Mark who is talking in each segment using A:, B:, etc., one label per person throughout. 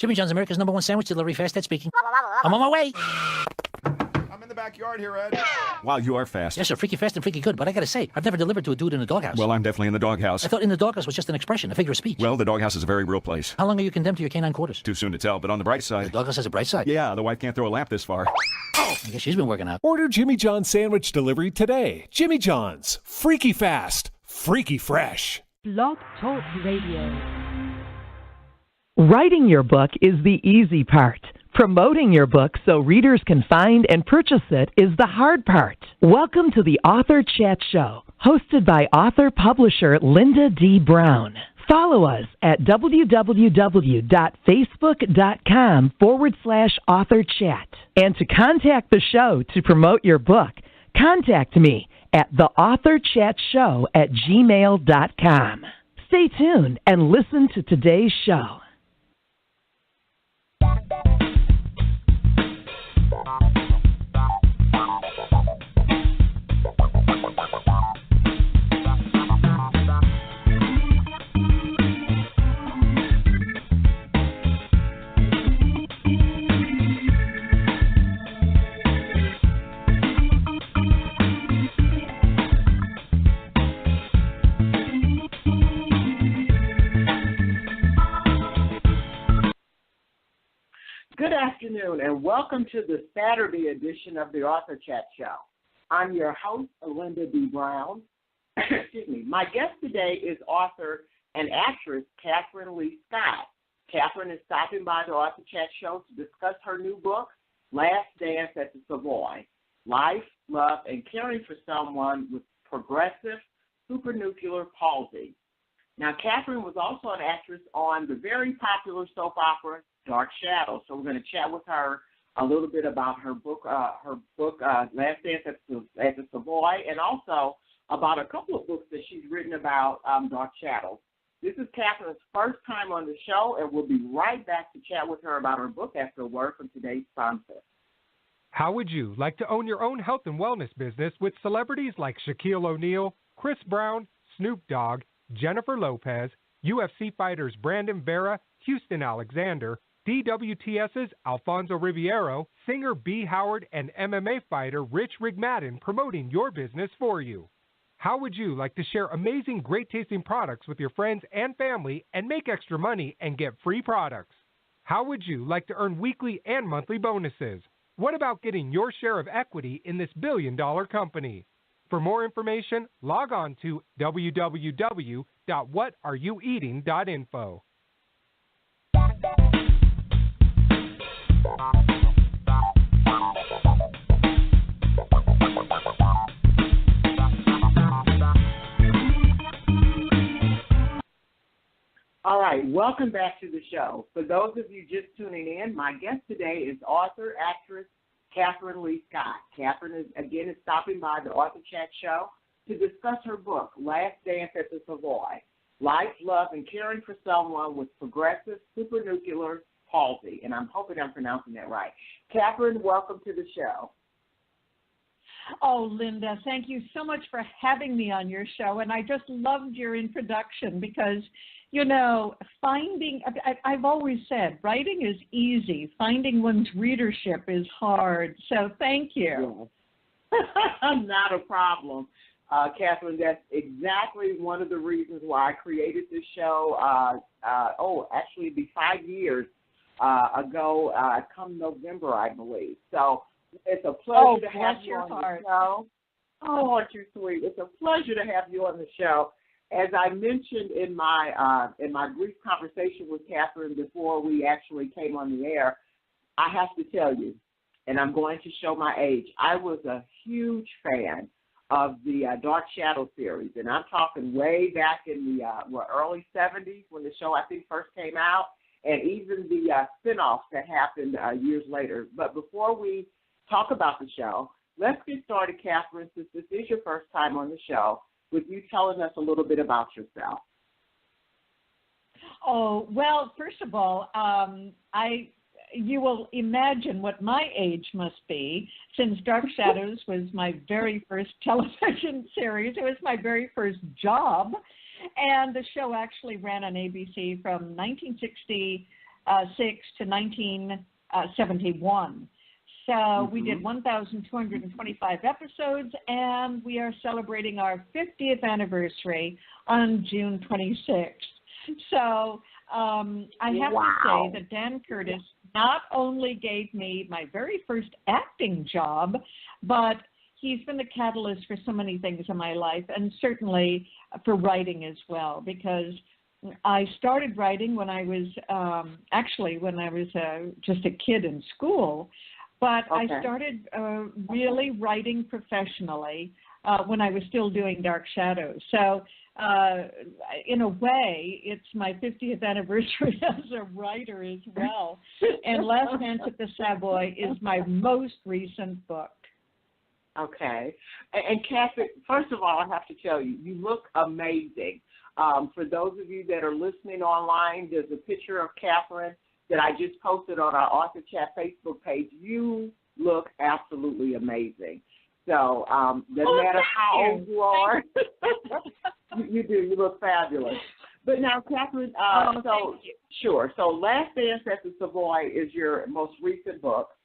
A: Jimmy John's, America's #1 sandwich delivery, fast Ed speaking. I'm on my way.
B: I'm in the backyard here, Ed. Wow, you are fast.
A: Yes, sir, freaky fast and freaky good, but I gotta say, I've never delivered to a dude in a doghouse.
B: Well, I'm definitely in the doghouse.
A: I thought in the doghouse was just an expression, a figure of speech.
B: Well, the doghouse is a very real place.
A: How long are you condemned to your canine quarters?
B: Too soon to tell, but on the bright
A: The
B: side...
A: doghouse has a bright side.
B: Yeah, the wife can't throw a lamp this far.
A: I guess she's been working out.
C: Order Jimmy John's sandwich delivery today. Jimmy John's. Freaky fast. Freaky fresh.
D: Blog Talk Radio.
E: Writing your book is the easy part. Promoting your book so readers can find and purchase it is the hard part. Welcome to the Author Chat Show, hosted by author-publisher Lynda D. Brown. Follow us at www.facebook.com/authorchat. And to contact the show to promote your book, contact me at theauthorchatshow@gmail.com. Stay tuned and listen to today's show.
F: Good afternoon, and welcome to the Saturday edition of the Author Chat Show. I'm your host, Lynda D. Brown. Excuse me. My guest today is author and actress Kathryn Leigh Scotts. Kathryn is stopping by the Author Chat Show to discuss her new book, Last Dance at the Savoy, Life, Love, and Caring for Someone with Progressive Supranuclear Palsy. Now, Kathryn was also an actress on the very popular soap opera Dark Shadows. So we're going to chat with her a little bit about her book, Last Dance at the Savoy, and also about a couple of books that she's written about Dark Shadows. This is Kathryn's first time on the show, and we'll be right back to chat with her about her book after a word from today's sponsor.
G: How would you like to own your own health and wellness business with celebrities like Shaquille O'Neal, Chris Brown, Snoop Dogg, Jennifer Lopez, UFC fighters Brandon Vera, Houston Alexander, DWTS's Alfonso Riviero, singer B. Howard, and MMA fighter Rich Rigmadden promoting your business for you? How would you like to share amazing, great-tasting products with your friends and family and make extra money and get free products? How would you like to earn weekly and monthly bonuses? What about getting your share of equity in this billion-dollar company? For more information, log on to www.whatareyouyoueating.info.
F: All right, welcome back to the show. For those of you just tuning in, my guest today is author, actress, Kathryn Leigh Scotts. Kathryn is stopping by the Author Chat Show to discuss her book, Last Dance at the Savoy, Life, Love, and Caring for Someone with Progressive Supranuclear Palsy. And I'm hoping I'm pronouncing that right. Kathryn, welcome to the show.
H: Oh, Lynda, thank you so much for having me on your show. And I just loved your introduction because, you know, I've always said writing is easy. Finding one's readership is hard. So thank you.
F: Yeah. Not a problem. Kathryn, that's exactly one of the reasons why I created this show. Actually, it'd be 5 years ago, come November, I believe. So it's a pleasure to have you on the show. Oh, aren't you sweet? It's a pleasure to have you on the show. As I mentioned in my brief conversation with Kathryn before we actually came on the air, I have to tell you, and I'm going to show my age, I was a huge fan of the Dark Shadow series, and I'm talking way back in the early 70s when the show, I think, first came out, and even the spinoffs that happened years later. But before we talk about the show, let's get started, Kathryn, since this is your first time on the show, with you telling us a little bit about yourself.
H: Oh, well, first of all, you will imagine what my age must be, since Dark Shadows was my very first television series. It was my very first job, and the show actually ran on ABC from 1960 to 1971. So we did 1,225 episodes, and we are celebrating our 50th anniversary on June 26th. So I have to say that Dan Curtis not only gave me my very first acting job, but he's been the catalyst for so many things in my life, and certainly for writing as well, because I started writing when I was just a kid in school. But I started really writing professionally when I was still doing Dark Shadows. So in a way, it's my 50th anniversary as a writer as well. And Last Dance at the Savoy is my most recent book.
F: Okay. And Kathryn, first of all, I have to tell you, you look amazing. For those of you that are listening online, there's a picture of Kathryn that I just posted on our Author Chat Facebook page. You look absolutely amazing. So doesn't matter how old you are, you do. You look fabulous. But now, Kathryn, sure. So Last Dance at the Savoy is your most recent book,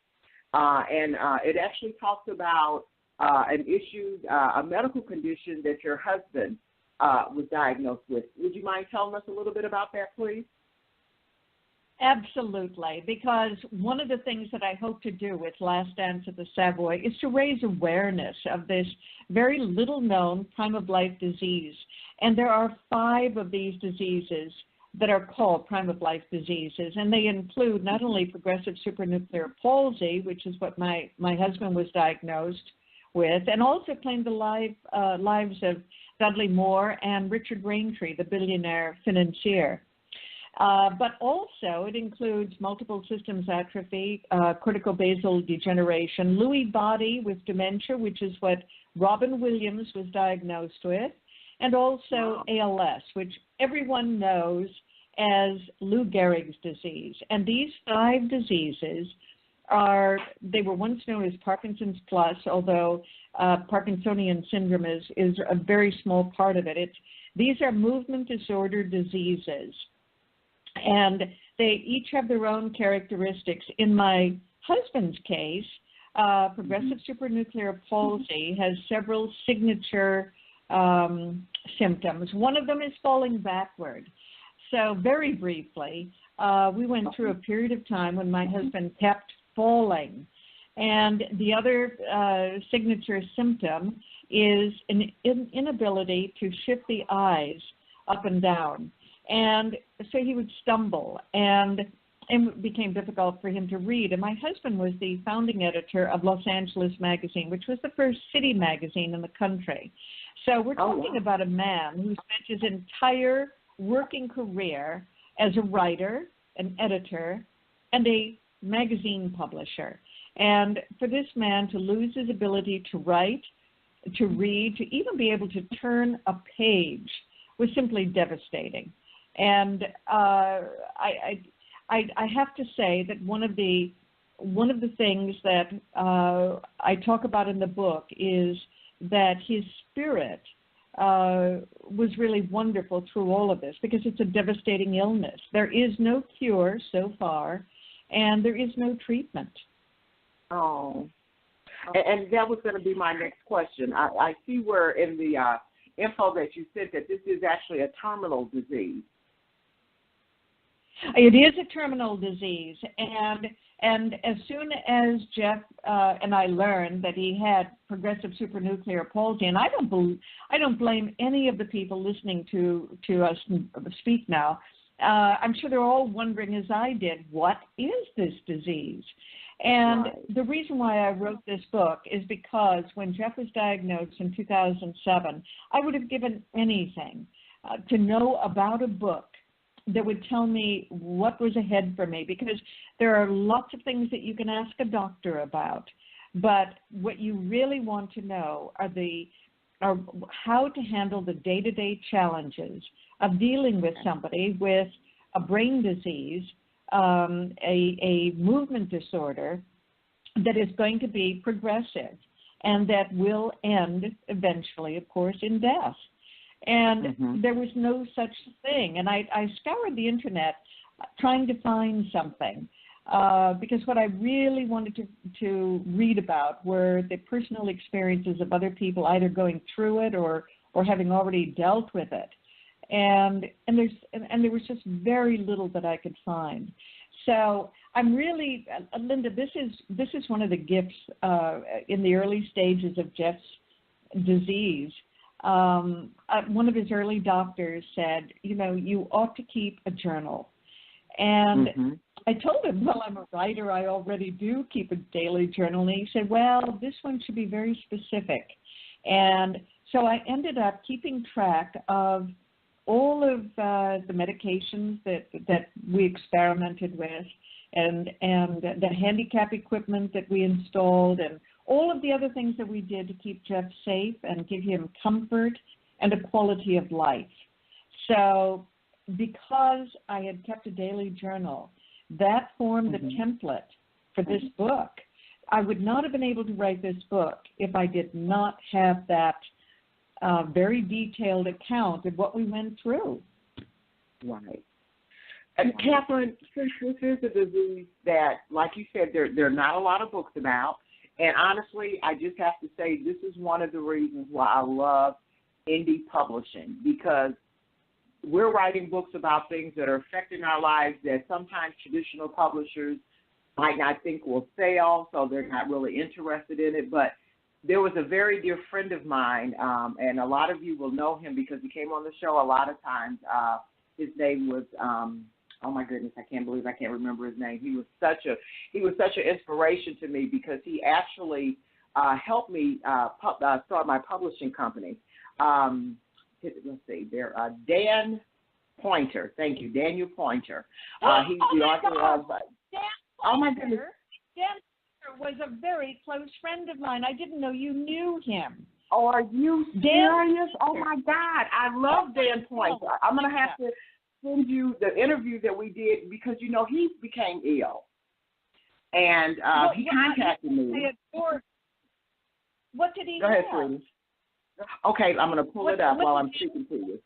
F: and it actually talks about an issue, a medical condition that your husband was diagnosed with. Would you mind telling us a little bit about that, please?
H: Absolutely, because one of the things that I hope to do with Last Dance at the Savoy is to raise awareness of this very little-known prime-of-life disease. And there are 5 of these diseases that are called prime-of-life diseases, and they include not only progressive supranuclear palsy, which is what my husband was diagnosed with, and also claimed the lives of Dudley Moore and Richard Raintree, the billionaire financier. But also it includes multiple systems atrophy, cortical basal degeneration, Lewy body with dementia, which is what Robin Williams was diagnosed with, and also ALS, which everyone knows as Lou Gehrig's disease. And these 5 diseases they were once known as Parkinson's plus, although Parkinsonian syndrome is a very small part of it. These are movement disorder diseases. And they each have their own characteristics. In my husband's case, progressive supranuclear palsy has several signature symptoms. One of them is falling backward. So very briefly, we went through a period of time when my husband kept falling. And the other signature symptom is an inability to shift the eyes up and down. And so he would stumble, and it became difficult for him to read. And my husband was the founding editor of Los Angeles Magazine, which was the first city magazine in the country. So we're talking about a man who spent his entire working career as a writer, an editor, and a magazine publisher. And for this man to lose his ability to write, to read, to even be able to turn a page was simply devastating. And I have to say that one of the things that I talk about in the book is that his spirit was really wonderful through all of this, because it's a devastating illness. There is no cure so far, and there is no treatment.
F: Oh, and that was going to be my next question. I see where in the info that you said that this is actually a terminal disease.
H: It is a terminal disease, and as soon as Jeff and I learned that he had progressive supranuclear palsy, and I don't blame any of the people listening to us speak now. I'm sure they're all wondering, as I did, what is this disease? And the reason why I wrote this book is because when Jeff was diagnosed in 2007, I would have given anything to know about a book that would tell me what was ahead for me, because there are lots of things that you can ask a doctor about, but what you really want to know are how to handle the day-to-day challenges of dealing with somebody with a brain disease, a movement disorder that is going to be progressive and that will end eventually, of course, in death. And there was no such thing. And I scoured the internet trying to find something. Because what I really wanted to read about were the personal experiences of other people either going through it or having already dealt with it. And there was just very little that I could find. So I'm really, Lynda, this is one of the gifts in the early stages of Jeff's disease. One of his early doctors said, you ought to keep a journal. And I told him, well, I'm a writer. I already do keep a daily journal. And he said, well, this one should be very specific. And so I ended up keeping track of all of the medications that we experimented with and the handicap equipment that we installed and all of the other things that we did to keep Jeff safe and give him comfort and a quality of life. So because I had kept a daily journal, that formed the template for this book. I would not have been able to write this book if I did not have that very detailed account of what we went through.
F: Right. And Kathryn, since this is a disease that, like you said, there are not a lot of books about, and honestly, I just have to say this is one of the reasons why I love indie publishing, because we're writing books about things that are affecting our lives that sometimes traditional publishers might not think will sell, so they're not really interested in it. But there was a very dear friend of mine, and a lot of you will know him because he came on the show a lot of times. His name was, oh my goodness, I can't believe I can't remember his name. He was such an inspiration to me because he actually helped me start my publishing company. Let's see, Dan Pointer. Thank you, Daniel Pointer. He's the author of. Oh my goodness.
H: Dan Pointer was a very close friend of mine. I didn't know you knew him.
F: Oh, are you serious? Oh my God, I love Dan Pointer. I'm gonna have to send you the interview that we did because he became ill, and he contacted me.
H: What did he
F: Go ahead,
H: have?
F: sweetie. Okay, I'm going to pull it up while I'm speaking to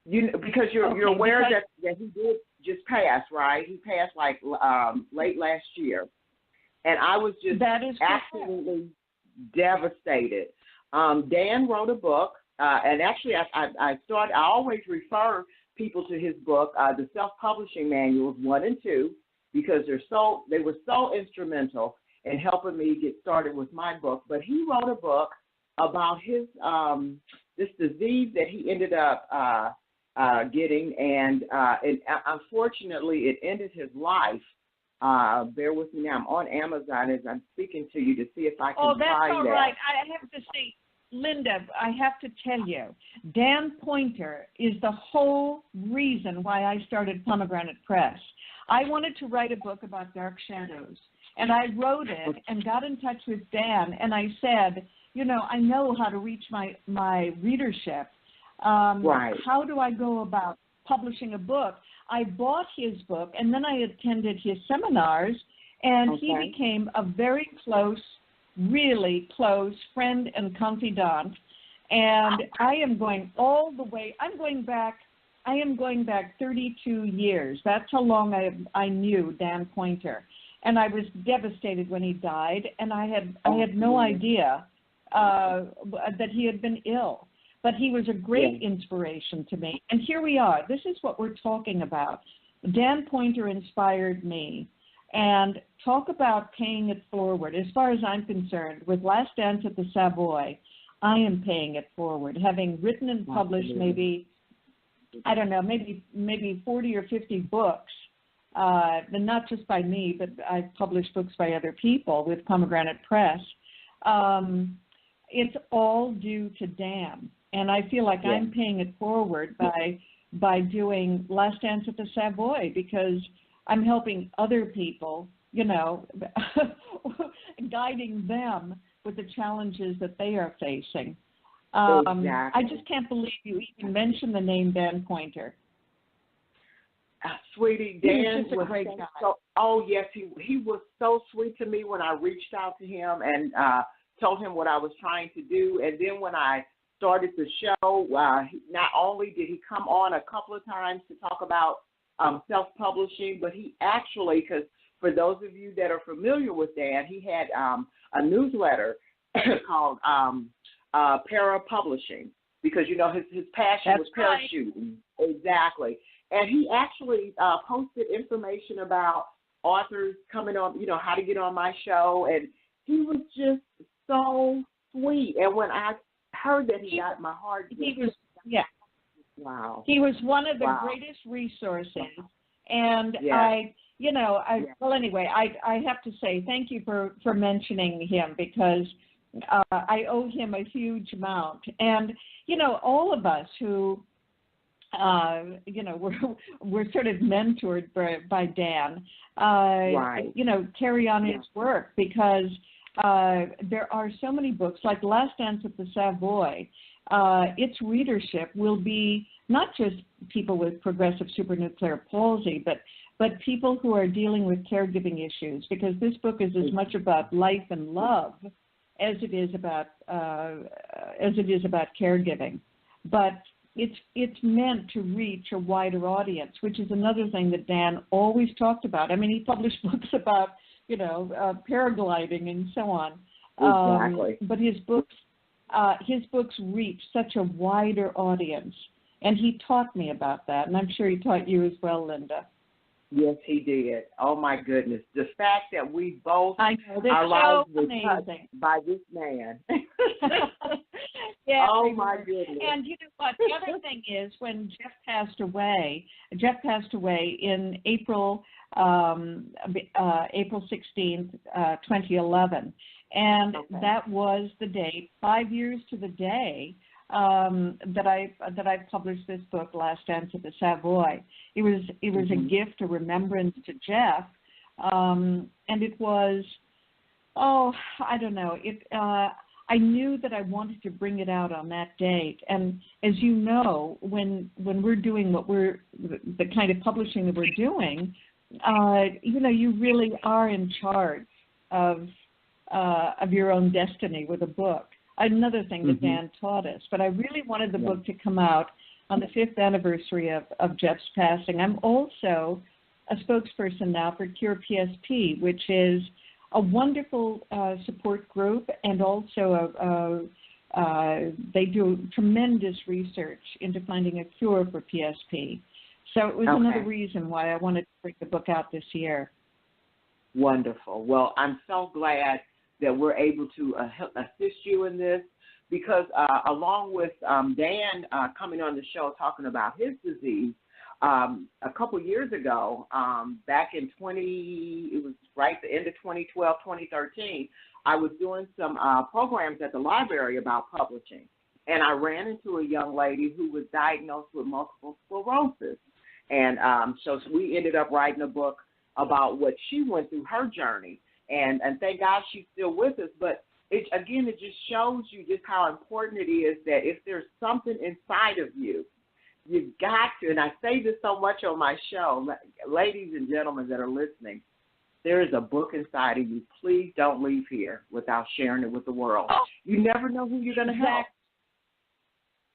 F: you. Because you're aware that he did just pass, right? He passed like late last year, and I was just absolutely devastated. Dan wrote a book, and actually I always refer people to his book, the Self-Publishing Manuals 1 and 2, because they were so instrumental in helping me get started with my book. But he wrote a book about his this disease that he ended up getting, and unfortunately it ended his life. Bear with me now. I'm on Amazon as I'm speaking to you to see if I can find that.
H: Oh, that's all right. I have to say, Lynda, I have to tell you, Dan Pointer is the whole reason why I started Pomegranate Press. I wanted to write a book about dark shadows, and I wrote it and got in touch with Dan, and I said, I know how to reach my readership.
F: Right.
H: How do I go about publishing a book? I bought his book, and then I attended his seminars, and he became a very close, really close friend and confidant. And I am going all the way. I am going back 32 years. That's how long I knew Dan Pointer. And I was devastated when he died, and I had no idea that he had been ill, but he was a great inspiration to me. And here we are. This is what we're talking about. Dan Pointer inspired me. And talk about paying it forward. As far as I'm concerned, with Last Dance at the Savoy, I am paying it forward. Having written and published maybe 40 or 50 books, and not just by me, but I've published books by other people with Pomegranate Press. It's all due to Dan, and I feel like I'm paying it forward by doing Last Dance at the Savoy because I'm helping other people, guiding them with the challenges that they are facing.
F: Exactly.
H: I just can't believe you even mentioned the name Dan Pointer.
F: Sweetie, Dan
H: was a great guy.
F: Oh yes, he was so sweet to me when I reached out to him and told him what I was trying to do. And then when I started the show, not only did he come on a couple of times to talk about self-publishing, but he actually, because for those of you that are familiar with Dan, he had a newsletter called Para Publishing, because, you know, his passion was parachuting. Right. Exactly. And he actually posted information about authors coming on, you know, how to get on my show, and he was just so sweet. And when I heard that, he got my heart.
H: He was, yeah.
F: Wow.
H: He was one of the greatest resources. And well, anyway, I have to say thank you for mentioning him, because I owe him a huge amount. And, you know, all of us who, you know, we're sort of mentored by Dan, you know, carry on his work, because there are so many books, like Last Dance at the Savoy. Its readership will be not just people with progressive supranuclear palsy, but people who are dealing with caregiving issues, because this book is as much about life and love as it is about caregiving. But it's meant to reach a wider audience, which is another thing that Dan always talked about. I mean, he published books about, you know, paragliding and so on.
F: Exactly.
H: But his books reach such a wider audience, and he taught me about that, and I'm sure he taught you as well, Lynda.
F: Yes, he did. Oh, my goodness. The fact that we both
H: are
F: lives
H: so
F: were touched by this man.
H: Yeah,
F: oh, my goodness.
H: And you know what? The other thing is, when Jeff passed away in April 16th, 2011. And that was the date, 5 years to the day, that I published this book, Last Dance at the Savoy. It was a gift, a remembrance to Jeff, and it was, I don't know. I knew that I wanted to bring it out on that date, and as you know, when we're doing the kind of publishing that we're doing, you know, you really are in charge of your own destiny with a book. Another thing that Dan taught us. But I really wanted the book to come out on the 5th anniversary of Jeff's passing. I'm also a spokesperson now for Cure PSP, which is a wonderful support group, and also they do tremendous research into finding a cure for PSP. So it was another reason why I wanted to bring the book out this year.
F: Wonderful. Well, I'm so glad that we're able to assist you in this, because along with Dan coming on the show talking about his disease, a couple years ago, back in it was right the end of 2012, 2013, I was doing some programs at the library about publishing, and I ran into a young lady who was diagnosed with multiple sclerosis, and so we ended up writing a book about what she went through, her journey. And thank God she's still with us. But, it just shows you just how important it is that if there's something inside of you, you've got to, and I say this so much on my show, ladies and gentlemen that are listening, there is a book inside of you. Please don't leave here without sharing it with the world. You never know who you're going to help.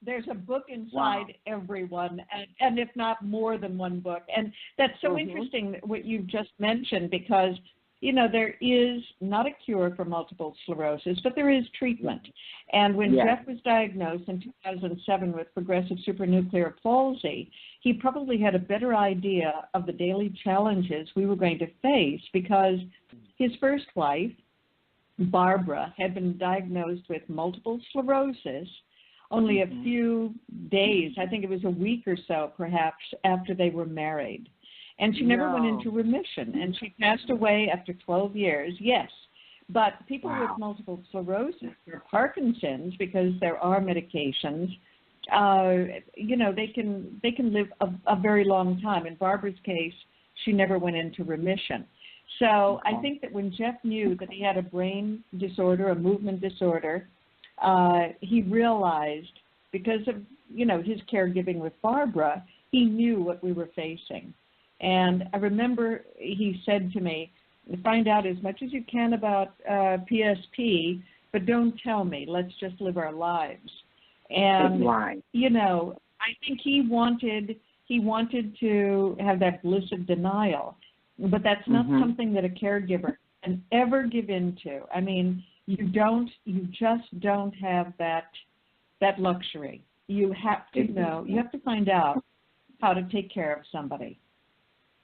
H: There's a book inside everyone, and if not more than one book. And that's so interesting what you've just mentioned, because you know, there is not a cure for multiple sclerosis, but there is treatment. And when Jeff was diagnosed in 2007 with progressive supranuclear palsy, he probably had a better idea of the daily challenges we were going to face, because his first wife, Barbara, had been diagnosed with multiple sclerosis only a few days, I think it was a week or so perhaps, after they were married. And she never went into remission, and she passed away after 12 years, yes. But people with multiple sclerosis or Parkinson's, because there are medications, you know, they can live a very long time. In Barbara's case, she never went into remission. So I think that when Jeff knew that he had a brain disorder, a movement disorder, he realized, because of, you know, his caregiving with Barbara, he knew what we were facing. And I remember he said to me, find out as much as you can about PSP, but don't tell me. Let's just live our lives. And, you know, I think he wanted he wanted to have that bliss of denial. But that's not something that a caregiver can ever give into. I mean, you just don't have that luxury. You have to know, you have to find out how to take care of somebody.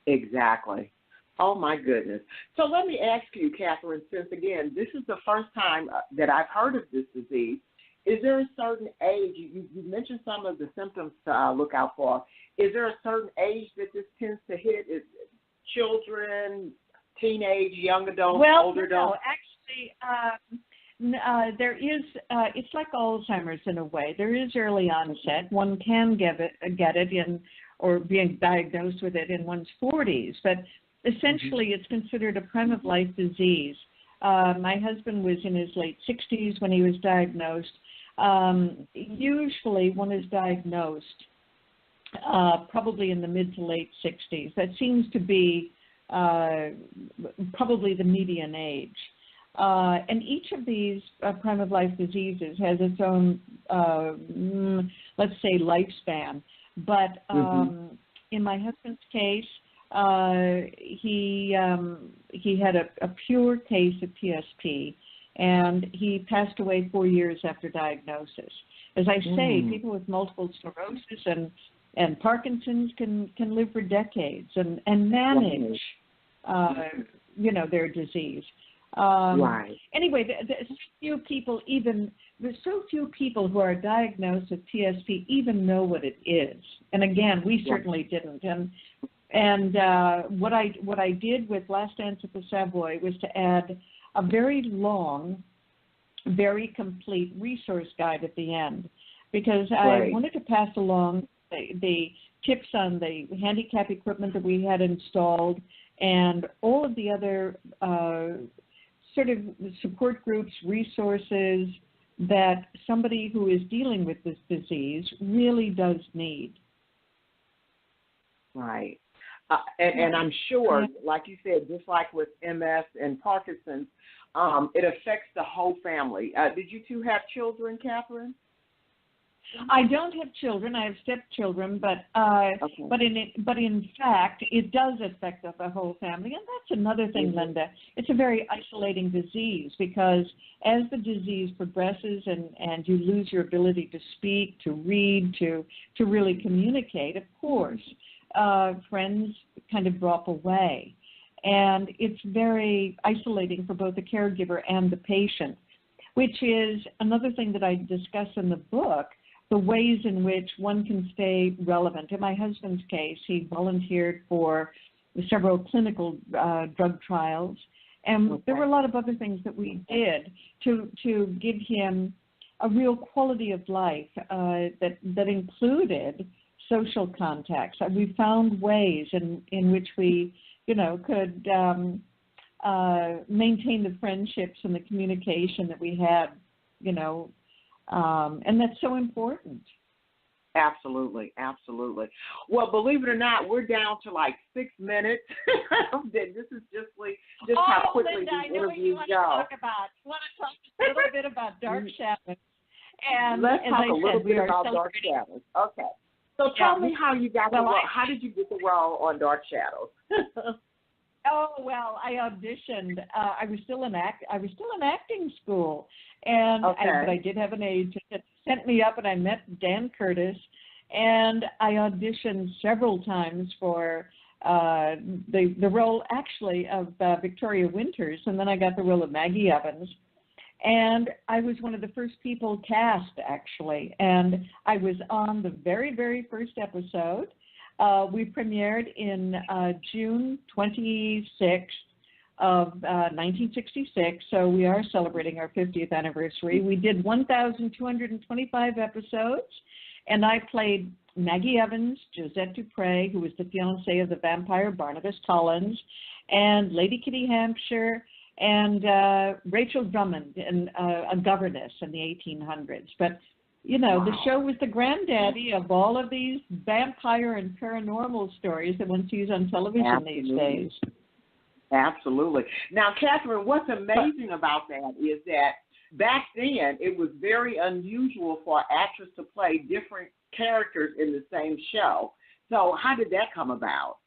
F: Exactly. Oh, my goodness. So let me ask you, Kathryn, since, again, this is the first time that I've heard of this disease, is there a certain age, you mentioned some of the symptoms to look out for, is there a certain age that this tends to hit? Is it children, teenage, young adults, older adults?
H: Actually, there is, it's like Alzheimer's in a way. There is early onset. One can get it in, or being diagnosed with it in one's 40s, but essentially it's considered a prime of life disease. My husband was in his late 60s when he was diagnosed. Usually one is diagnosed probably in the mid to late 60s. That seems to be probably the median age. And each of these prime of life diseases has its own, let's say, lifespan. But in my husband's case, he had a pure case of PSP, and he passed away 4 years after diagnosis. As I say, people with multiple sclerosis and Parkinson's can live for decades and manage, their disease.
F: Right.
H: Anyway, there's so few people who are diagnosed with PSP even know what it is. And again, we certainly didn't. And what I did with Last Dance at the Savoy was to add a very long, very complete resource guide at the end, because I wanted to pass along the tips on the handicap equipment that we had installed and all of the other sort of support groups, resources that somebody who is dealing with this disease really does need. Right.
F: And I'm sure, like you said, just like with MS and Parkinson's, it affects the whole family. Did you two have children, Kathryn?
H: I don't have children. I have stepchildren, but in fact, it does affect the whole family, and that's another thing, Lynda. It's a very isolating disease because as the disease progresses and you lose your ability to speak, to read, to really communicate, of course, friends kind of drop away, and it's very isolating for both the caregiver and the patient, which is another thing that I discuss in the book. The ways in which one can stay relevant. In my husband's case, he volunteered for several clinical drug trials, and there were a lot of other things that we did to give him a real quality of life that included social contacts. We found ways in which we, could maintain the friendships and the communication that we had, and that's so important.
F: Absolutely, absolutely. Well, believe it or not, we're down to like 6 minutes. This is just how quickly
H: Lynda,
F: these interviews go.
H: You want to talk a little bit about Dark Shadows. And
F: let's talk a little bit about Dark
H: celebrating.
F: Shadows. Okay. So tell me how you got the role. How did you get the role on Dark Shadows?
H: I auditioned. I was still in acting school, and but I did have an agent that sent me up, and I met Dan Curtis, and I auditioned several times for the role actually of Victoria Winters, and then I got the role of Maggie Evans, and I was one of the first people cast actually, and I was on the very, very first episode. We premiered in June 26th of 1966, so we are celebrating our 50th anniversary. We did 1,225 episodes, and I played Maggie Evans, Josette Dupre, who was the fiancée of the vampire Barnabas Collins, and Lady Kitty Hampshire, and Rachel Drummond, and a governess in the 1800s. But the show was the granddaddy of all of these vampire and paranormal stories that one sees on television these days.
F: Absolutely. Now, Kathryn, what's amazing about that is that back then it was very unusual for an actress to play different characters in the same show. So how did that come about?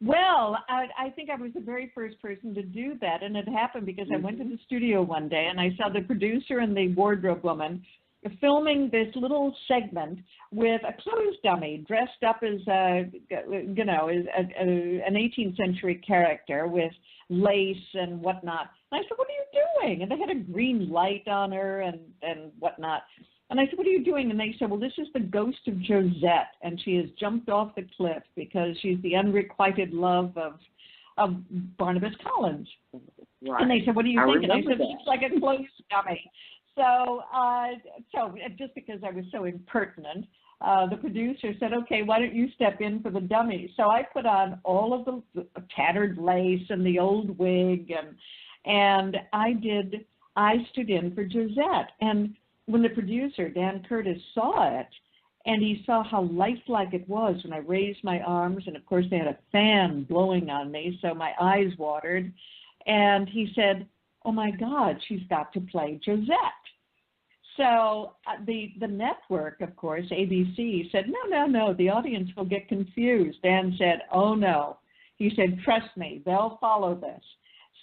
H: Well, I think I was the very first person to do that, and it happened because I went to the studio one day and I saw the producer and the wardrobe woman filming this little segment with a clothes dummy dressed up as an 18th century character with lace and whatnot. And I said, "What are you doing?" And they had a green light on her and whatnot. And I said, "What are you doing?" And they said, "Well, this is the ghost of Josette, and she has jumped off the cliff because she's the unrequited love of Barnabas Collins."
F: Right.
H: And they said, "What do you think?" And I said,
F: remember
H: "It looks like a clothes dummy." So just because I was so impertinent, the producer said, "Okay, why don't you step in for the dummy?" So I put on all of the tattered lace and the old wig, and I stood in for Josette. And when the producer, Dan Curtis, saw it, and he saw how lifelike it was when I raised my arms, and of course they had a fan blowing on me, so my eyes watered, and he said, "Oh my God, she's got to play Josette." So the network, of course, ABC, said, no, the audience will get confused. Dan said, "Oh no." He said, "Trust me, they'll follow this."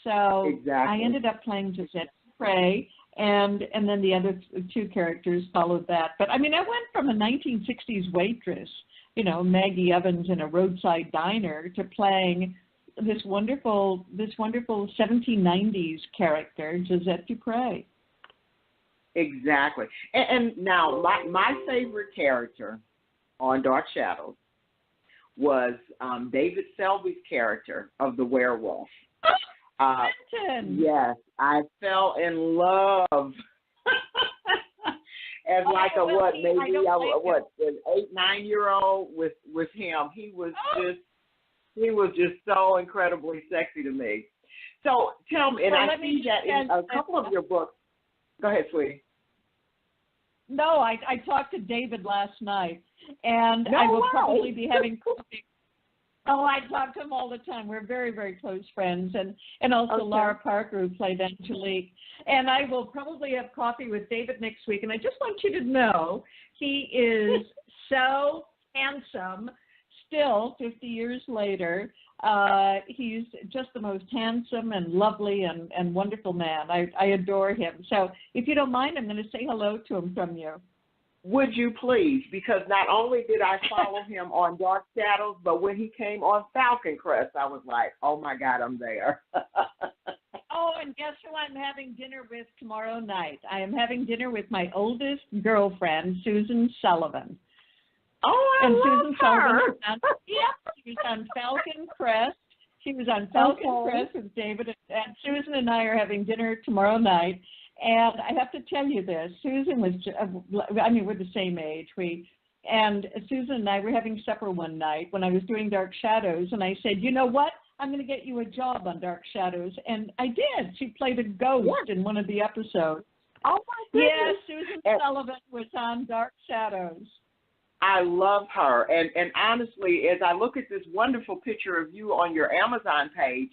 H: So
F: exactly.
H: I ended up playing Josette Dupre, and then the other two characters followed that. But I mean, I went from a 1960s waitress, Maggie Evans in a roadside diner, to playing this wonderful 1790s character, Josette Dupre.
F: Exactly. And now my favorite character on Dark Shadows was David Selby's character of the werewolf. Yes, I fell in love as an 8-9-year-old with him. He was just so incredibly sexy to me. So tell me, and I see that in a couple of your books. Go ahead, sweetie.
H: No, I talked to David last night, and I will probably be having coffee. Oh, I talk to him all the time. We're very, very close friends, and also Laura Parker, who played Angelique. And I will probably have coffee with David next week. And I just want you to know he is so handsome still 50 years later. He's just the most handsome and lovely and wonderful man. I adore him. So if you don't mind, I'm going to say hello to him from you.
F: Would you please? Because not only did I follow him on Dark Shadows, but when he came on Falcon Crest, I was like, oh, my God, I'm there.
H: Oh, and guess who I'm having dinner with tomorrow night? I am having dinner with my oldest girlfriend, Susan Sullivan.
F: Oh, I love
H: Susan
F: her.
H: Sullivan, she was on Falcon Crest. She was on Falcon Crest with David, and Susan and I are having dinner tomorrow night. And I have to tell you this, Susan was, we're the same age. And Susan and I were having supper one night when I was doing Dark Shadows, and I said, "You know what? I'm going to get you a job on Dark Shadows." And I did. She played a ghost in one of the episodes.
F: Oh, my goodness.
H: Yes, Susan Sullivan was on Dark Shadows.
F: I love her. And honestly, as I look at this wonderful picture of you on your Amazon page,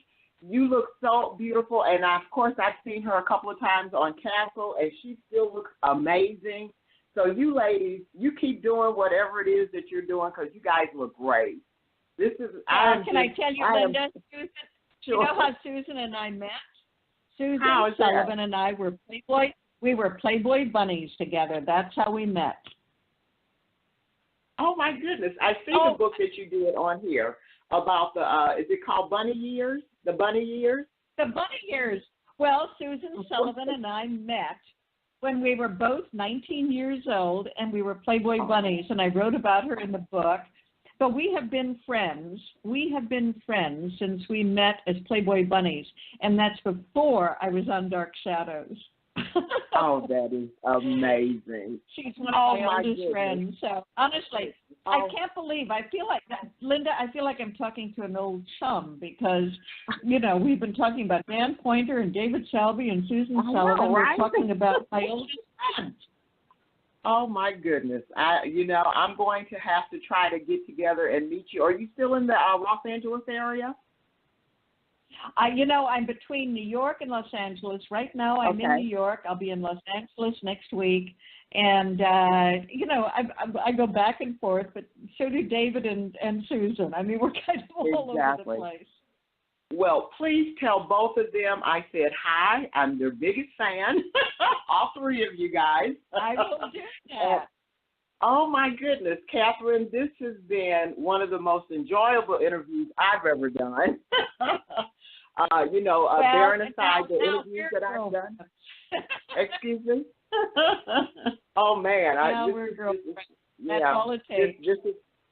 F: you look so beautiful. And, of course, I've seen her a couple of times on Castle, and she still looks amazing. So you ladies, you keep doing whatever it is that you're doing because you guys look great. This is.
H: Can I tell you, Lynda? Susan, you know how Susan and I met? Susan Sullivan and I were Playboy. We were Playboy bunnies together. That's how we met.
F: Oh my goodness! I see the book that you did on here about the. Is it called Bunny Years? The Bunny Years.
H: The Bunny Years. Well, Susan Sullivan and I met when we were both 19 years old, and we were Playboy bunnies, and I wrote about her in the book. But we have been friends. We have been friends since we met as Playboy bunnies, and that's before I was on Dark Shadows.
F: Oh, that is amazing.
H: She's one of my oldest friends. So honestly, I can't believe. I feel like Lynda. I feel like I'm talking to an old chum because, we've been talking about Dan Pointer and David Selby and Susan Sullivan.
F: Right?
H: We're talking about my oldest friends.
F: Oh my goodness! I'm going to have to try to get together and meet you. Are you still in the Los Angeles area?
H: I'm between New York and Los Angeles. Right now I'm in
F: Okay.
H: New York. I'll be in Los Angeles next week. And, I go back and forth, but so do David and Susan. I mean, we're kind of all over
F: Exactly.
H: the place.
F: Well, please tell both of them I said hi. I'm their biggest fan. All three of you guys.
H: I will do that.
F: Oh, my goodness, Kathryn, this has been one of the most enjoyable interviews I've ever done. Bearing aside the interviews that I've done. Excuse me? Oh, man.
H: Now we're girlfriends. That's all it takes.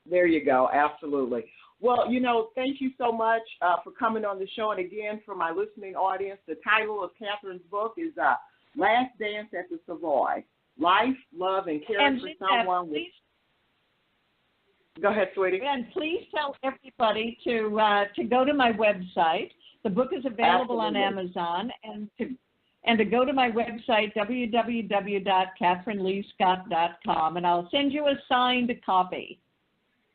F: There you go. Absolutely. Well, thank you so much for coming on the show. And again, for my listening audience, the title of Kathryn's book is Last Dance at the Savoy, Life, Love, and Caring for Someone with... Go ahead, sweetie.
H: And please tell everybody to go to my website. The book is available on Amazon, and to go to my website, www.KathrynLeighScott.com, and I'll send you a signed copy.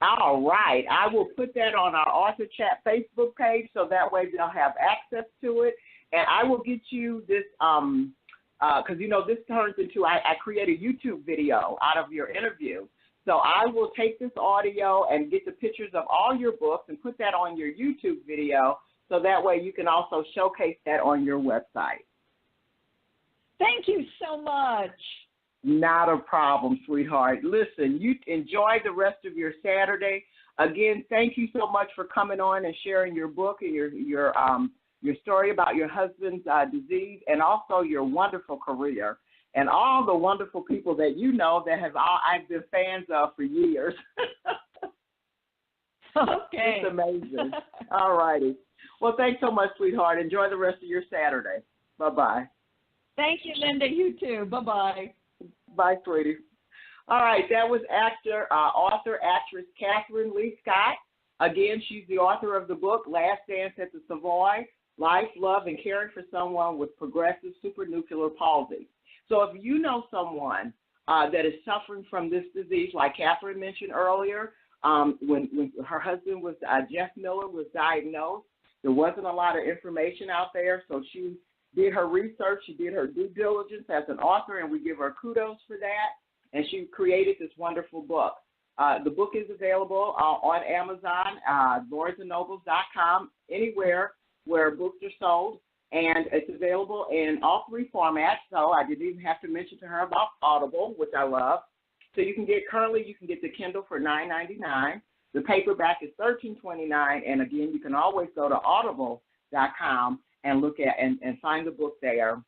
F: All right. I will put that on our Author Chat Facebook page so that way they'll have access to it. And I will get you this, because, this turns into, I create a YouTube video out of your interview. So I will take this audio and get the pictures of all your books and put that on your YouTube video so that way you can also showcase that on your website.
H: Thank you so much.
F: Not a problem, sweetheart. Listen, you enjoy the rest of your Saturday. Again, thank you so much for coming on and sharing your book and your story about your husband's disease and also your wonderful career and all the wonderful people that you know that I've been fans of for years.
H: Okay.
F: It's amazing. All righty. Well, thanks so much, sweetheart. Enjoy the rest of your Saturday. Bye-bye.
H: Thank you, Lynda. You too. Bye-bye.
F: Bye, sweetie. All right, that was author, actress Kathryn Leigh Scotts. Again, she's the author of the book, Last Dance at the Savoy, Life, Love, and Caring for Someone with Progressive Supranuclear Palsy. So if you know someone that is suffering from this disease, like Kathryn mentioned earlier, when her husband was, Jeff Miller, was diagnosed, there wasn't a lot of information out there, so she did her research, she did her due diligence as an author, and we give her kudos for that, and she created this wonderful book. The book is available on Amazon, BarnesandNobles.com, anywhere where books are sold, and it's available in all three formats, so I didn't even have to mention to her about Audible, which I love. So you can get the Kindle for $9.99. The paperback is $13.29, and again, you can always go to Audible.com and look at and find the book there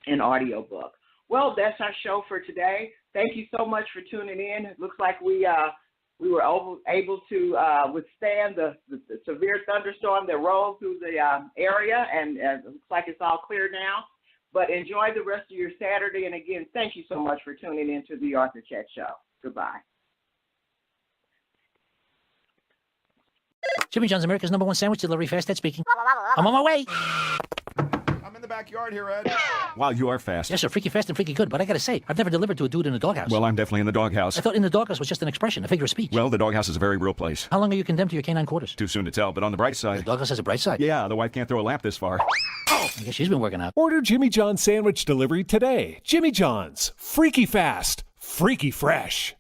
F: in audiobook. Well, that's our show for today. Thank you so much for tuning in. It looks like we were able to withstand the severe thunderstorm that rolled through the area, and it looks like it's all clear now. But enjoy the rest of your Saturday, and again, thank you so much for tuning in to the Author Chat Show. Goodbye.
A: Jimmy John's, America's #1 sandwich delivery, fast Ed speaking. I'm on my way.
B: I'm in the backyard here, Ed.
I: Wow, you are fast.
A: Yes, sir, freaky fast and freaky good. But I got to say, I've never delivered to a dude in a doghouse.
I: Well, I'm definitely in the doghouse.
A: I thought in the doghouse was just an expression, a figure of speech.
I: Well, the doghouse is a very real place.
A: How long are you condemned to your canine quarters?
I: Too soon to tell, but on the bright
A: The
I: side...
A: doghouse has a bright side.
I: Yeah, the wife can't throw a lamp this far.
A: I guess she's been working out.
C: Order Jimmy John's sandwich delivery today. Jimmy John's. Freaky fast. Freaky fresh.